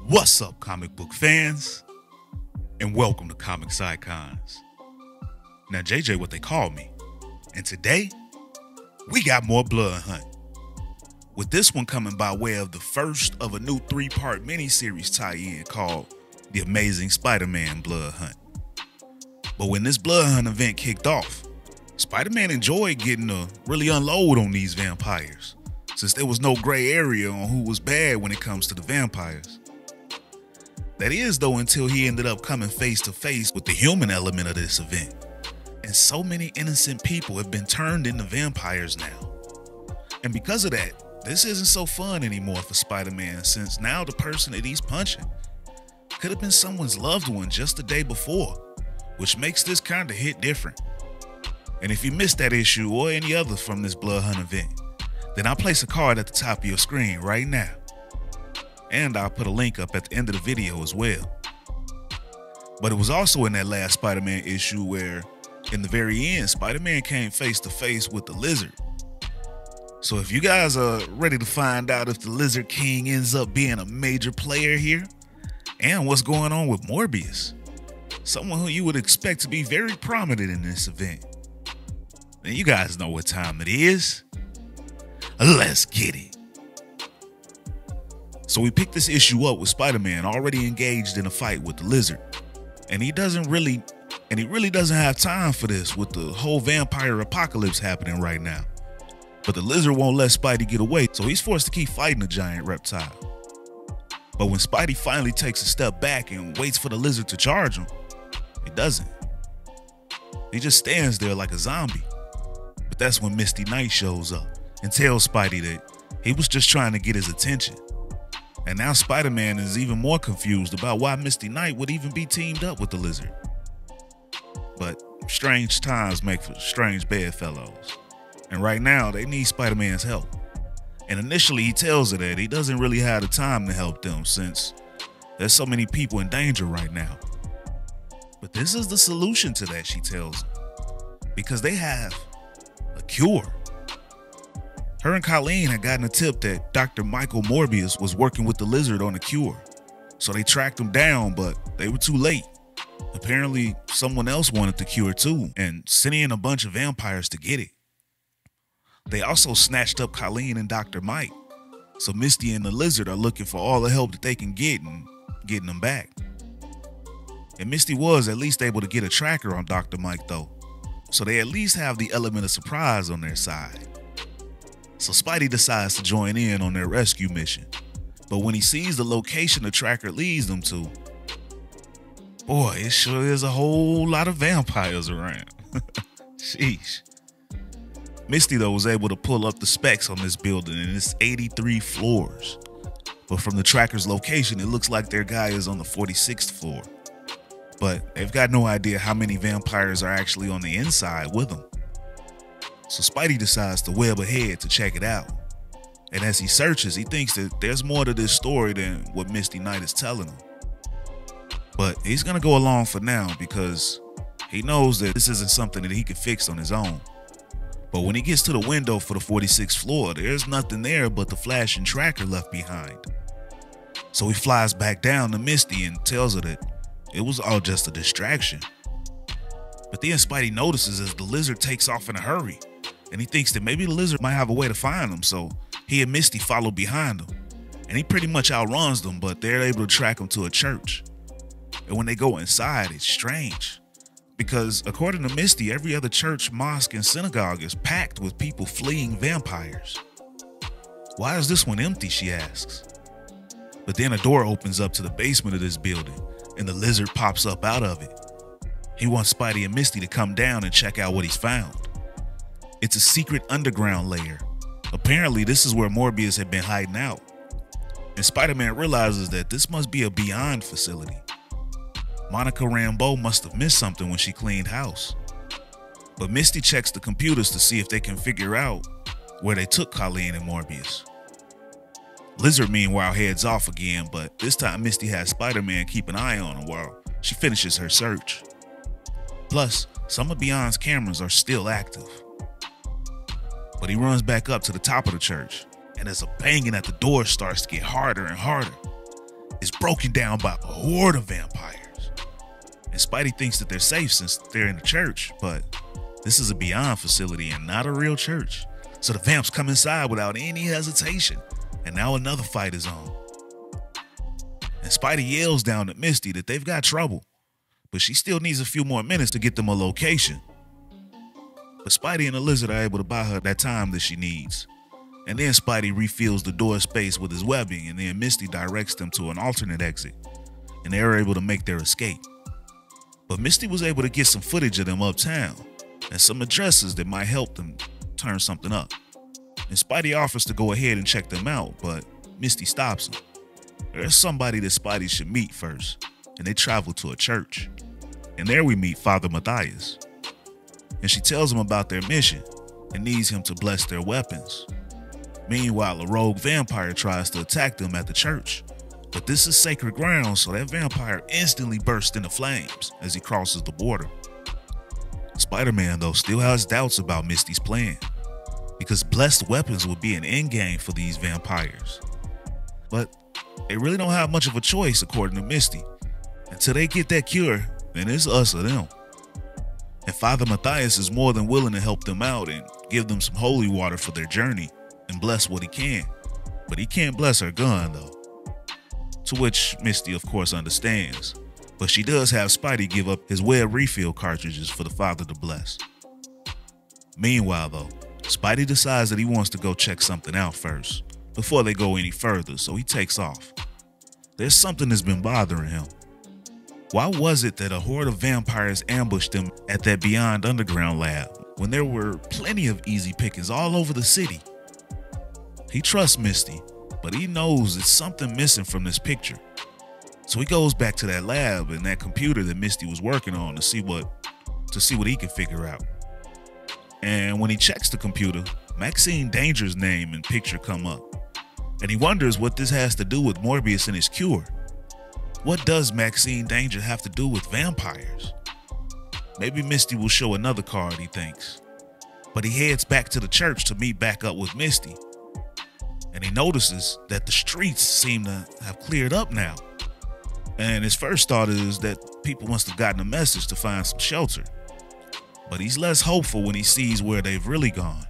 What's up, comic book fans? And welcome to Comics Icons. Now, JJ, what they call me. And today, we got more Blood Hunt. With this one coming by way of the first of a new 3-part miniseries tie-in called The Amazing Spider-Man Blood Hunt. But when this Blood Hunt event kicked off, Spider-Man enjoyed getting to really unload on these vampires, since there was no gray area on who was bad when it comes to the vampires. That is, though, until he ended up coming face to face with the human element of this event. And so many innocent people have been turned into vampires now. And because of that, this isn't so fun anymore for Spider-Man, since now the person that he's punching could have been someone's loved one just the day before, which makes this kind of hit different. And if you missed that issue or any other from this Blood Hunt event, then I'll place a card at the top of your screen right now. And I'll put a link up at the end of the video as well. But it was also in that last Spider-Man issue where, in the very end, Spider-Man came face to face with the Lizard. So if you guys are ready to find out if the Lizard King ends up being a major player here, and what's going on with Morbius, someone who you would expect to be very prominent in this event, then you guys know what time it is. Let's get it. So we picked this issue up with Spider-Man already engaged in a fight with the Lizard. And he really doesn't have time for this with the whole vampire apocalypse happening right now. But the Lizard won't let Spidey get away, so he's forced to keep fighting the giant reptile. But when Spidey finally takes a step back and waits for the Lizard to charge him, he doesn't. He just stands there like a zombie. But that's when Misty Knight shows up and tells Spidey that he was just trying to get his attention. And now Spider-Man is even more confused about why Misty Knight would even be teamed up with the Lizard. But strange times make for strange bedfellows. And right now, they need Spider-Man's help. And initially, he tells her that he doesn't really have the time to help them since there's so many people in danger right now. But this is the solution to that, she tells him. Because they have a cure. Her and Colleen had gotten a tip that Dr. Michael Morbius was working with the Lizard on a cure. So they tracked him down, but they were too late. Apparently, someone else wanted the cure too, and sent in a bunch of vampires to get it. They also snatched up Colleen and Dr. Mike. So Misty and the Lizard are looking for all the help that they can get and getting them back. And Misty was at least able to get a tracker on Dr. Mike though. So they at least have the element of surprise on their side. So Spidey decides to join in on their rescue mission. But when he sees the location the tracker leads them to, boy, it sure is a whole lot of vampires around. Sheesh. Misty, though, was able to pull up the specs on this building, and it's 83 floors. But from the tracker's location, it looks like their guy is on the 46th floor. But they've got no idea how many vampires are actually on the inside with them. So Spidey decides to web ahead to check it out. And as he searches, he thinks that there's more to this story than what Misty Knight is telling him. But he's going to go along for now because he knows that this isn't something that he can fix on his own. But when he gets to the window for the 46th floor, there's nothing there but the flashing tracker left behind. So he flies back down to Misty and tells her that it was all just a distraction. But then Spidey notices as the Lizard takes off in a hurry. And he thinks that maybe the Lizard might have a way to find him, so he and Misty follow behind him. And he pretty much outruns them, but they're able to track him to a church. And when they go inside, it's strange. Because according to Misty, every other church, mosque, and synagogue is packed with people fleeing vampires. Why is this one empty, she asks. But then a door opens up to the basement of this building, and the Lizard pops up out of it. He wants Spidey and Misty to come down and check out what he's found. It's a secret underground layer. Apparently, this is where Morbius had been hiding out. And Spider-Man realizes that this must be a Beyond facility. Monica Rambeau must have missed something when she cleaned house. But Misty checks the computers to see if they can figure out where they took Colleen and Morbius. Lizard, meanwhile, heads off again, but this time Misty has Spider-Man keep an eye on him while she finishes her search. Plus, some of Beyond's cameras are still active. But he runs back up to the top of the church, and as a banging at the door starts to get harder and harder, is broken down by a horde of vampires. And Spidey thinks that they're safe since they're in the church, but this is a Beyond facility and not a real church. So the vamps come inside without any hesitation, and now another fight is on. And Spidey yells down at Misty that they've got trouble, but she still needs a few more minutes to get them a location. But Spidey and the Lizard are able to buy her that time that she needs. And then Spidey refills the door space with his webbing, and then Misty directs them to an alternate exit, and they're able to make their escape. But Misty was able to get some footage of them uptown, and some addresses that might help them turn something up. And Spidey offers to go ahead and check them out, but Misty stops him. There's somebody that Spidey should meet first, and they travel to a church. And there we meet Father Matthias. And she tells him about their mission and needs him to bless their weapons. Meanwhile, a rogue vampire tries to attack them at the church, but this is sacred ground, so that vampire instantly bursts into flames as he crosses the border. Spider-Man, though, still has doubts about Misty's plan, because blessed weapons would be an endgame for these vampires. But they really don't have much of a choice, according to Misty. Until they get that cure, then it's us or them. And Father Matthias is more than willing to help them out and give them some holy water for their journey and bless what he can. But he can't bless her gun, though. To which Misty, of course, understands. But she does have Spidey give up his web refill cartridges for the Father to bless. Meanwhile, though, Spidey decides that he wants to go check something out first, before they go any further, so he takes off. There's something that's been bothering him. Why was it that a horde of vampires ambushed him at that Beyond Underground lab when there were plenty of easy pickings all over the city? He trusts Misty, but he knows there's something missing from this picture. So he goes back to that lab and that computer that Misty was working on to see what he can figure out. And when he checks the computer, Maxine Danger's name and picture come up. And he wonders what this has to do with Morbius and his cure. What does Maxine Danger have to do with vampires? Maybe Misty will show another card, he thinks. But he heads back to the church to meet back up with Misty. And he notices that the streets seem to have cleared up now. And his first thought is that people must have gotten a message to find some shelter. But he's less hopeful when he sees where they've really gone.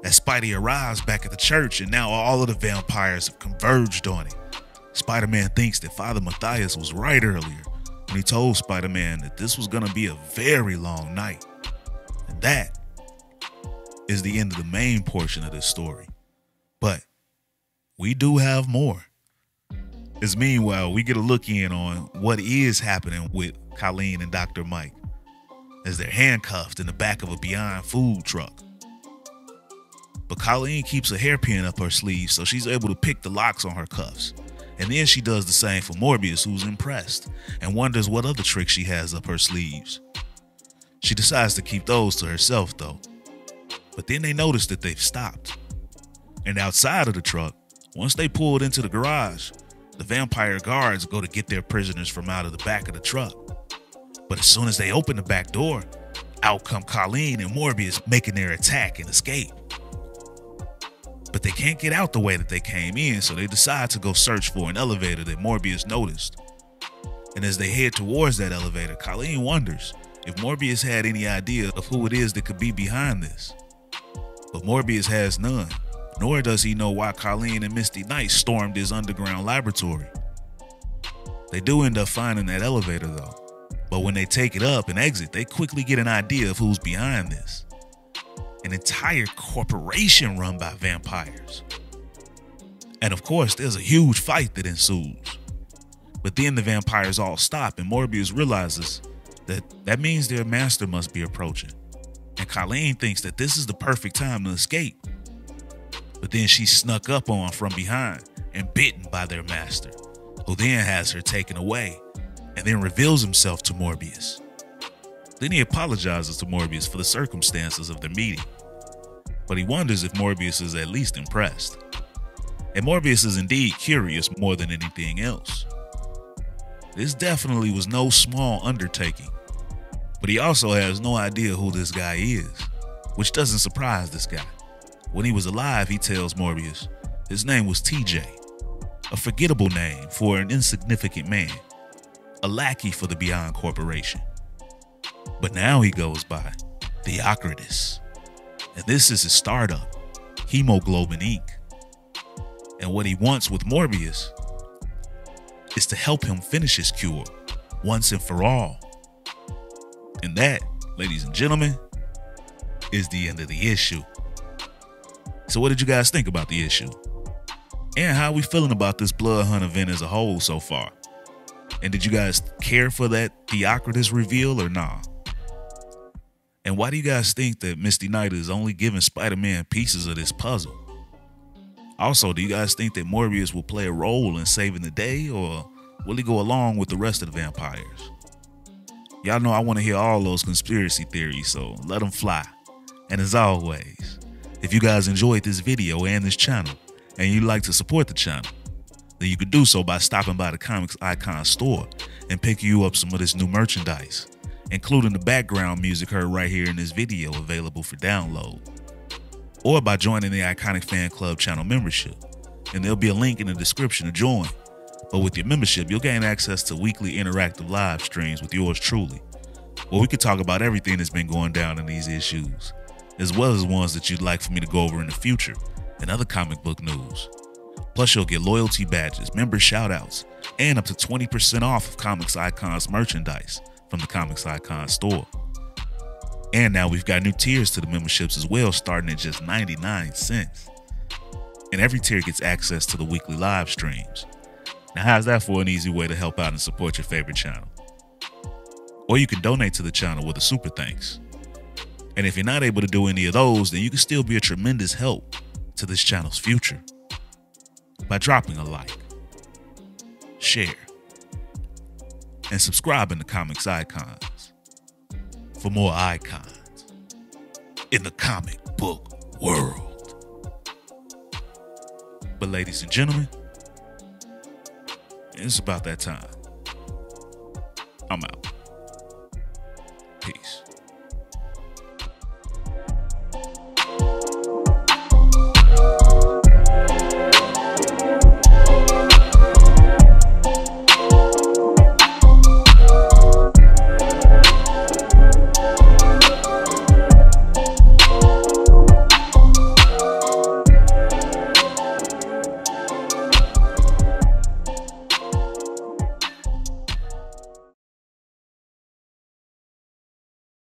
As Spidey arrives back at the church, and now all of the vampires have converged on it, Spider-Man thinks that Father Matthias was right earlier when he told Spider-Man that this was going to be a very long night. And that is the end of the main portion of this story. But we do have more. As meanwhile, we get a look in on what is happening with Colleen and Dr. Mike as they're handcuffed in the back of a Beyond food truck. But Colleen keeps a hairpin up her sleeve so she's able to pick the locks on her cuffs. And then she does the same for Morbius, who's impressed and wonders what other tricks she has up her sleeves. She decides to keep those to herself though. But then they notice that they've stopped. And outside of the truck, once they pulled into the garage, the vampire guards go to get their prisoners from out of the back of the truck. But as soon as they open the back door, out come Colleen and Morbius making their attack and escape. But they can't get out the way that they came in, so they decide to go search for an elevator that Morbius noticed. And as they head towards that elevator, Colleen wonders if Morbius had any idea of who it is that could be behind this. But Morbius has none, nor does he know why Colleen and Misty Knight stormed his underground laboratory. They do end up finding that elevator though, but when they take it up and exit, they quickly get an idea of who's behind this. An entire corporation run by vampires. And of course, there's a huge fight that ensues. But then the vampires all stop and Morbius realizes that means their master must be approaching. And Colleen thinks that this is the perfect time to escape. But then she's snuck up on from behind and bitten by their master, who then has her taken away and then reveals himself to Morbius. Then he apologizes to Morbius for the circumstances of their meeting. But he wonders if Morbius is at least impressed. And Morbius is indeed curious more than anything else. This definitely was no small undertaking. But he also has no idea who this guy is, which doesn't surprise this guy. When he was alive, he tells Morbius his name was TJ. a forgettable name for an insignificant man, a lackey for the Beyond Corporation. But now he goes by Theocritus, and this is his startup, Hemoglobin Inc. And what he wants with Morbius is to help him finish his cure once and for all. And that, ladies and gentlemen, is the end of the issue. So what did you guys think about the issue? And how are we feeling about this Blood Hunt event as a whole so far? And did you guys care for that Theocritus reveal or nah? And why do you guys think that Misty Knight is only giving Spider-Man pieces of this puzzle? Also, do you guys think that Morbius will play a role in saving the day, or will he go along with the rest of the vampires? Y'all know I want to hear all those conspiracy theories, so let them fly. And as always, if you guys enjoyed this video and this channel, and you'd like to support the channel, then you could do so by stopping by the Comics Icon store and picking you up some of this new merchandise, including the background music heard right here in this video available for download, or by joining the Iconic Fan Club channel membership, and there'll be a link in the description to join. But with your membership, you'll gain access to weekly interactive live streams with yours truly, where we could talk about everything that's been going down in these issues, as well as ones that you'd like for me to go over in the future and other comic book news. Plus, you'll get loyalty badges, member shoutouts, and up to 20% off of Comics Icon's merchandise from the Comics Icon store. And now we've got new tiers to the memberships as well, starting at just 99 cents. And every tier gets access to the weekly live streams. Now, how's that for an easy way to help out and support your favorite channel? Or you can donate to the channel with a super thanks. And if you're not able to do any of those, then you can still be a tremendous help to this channel's future by dropping a like, share, and subscribing to Comics Icons for more icons in the comic book world. But ladies and gentlemen, it's about that time. I'm out.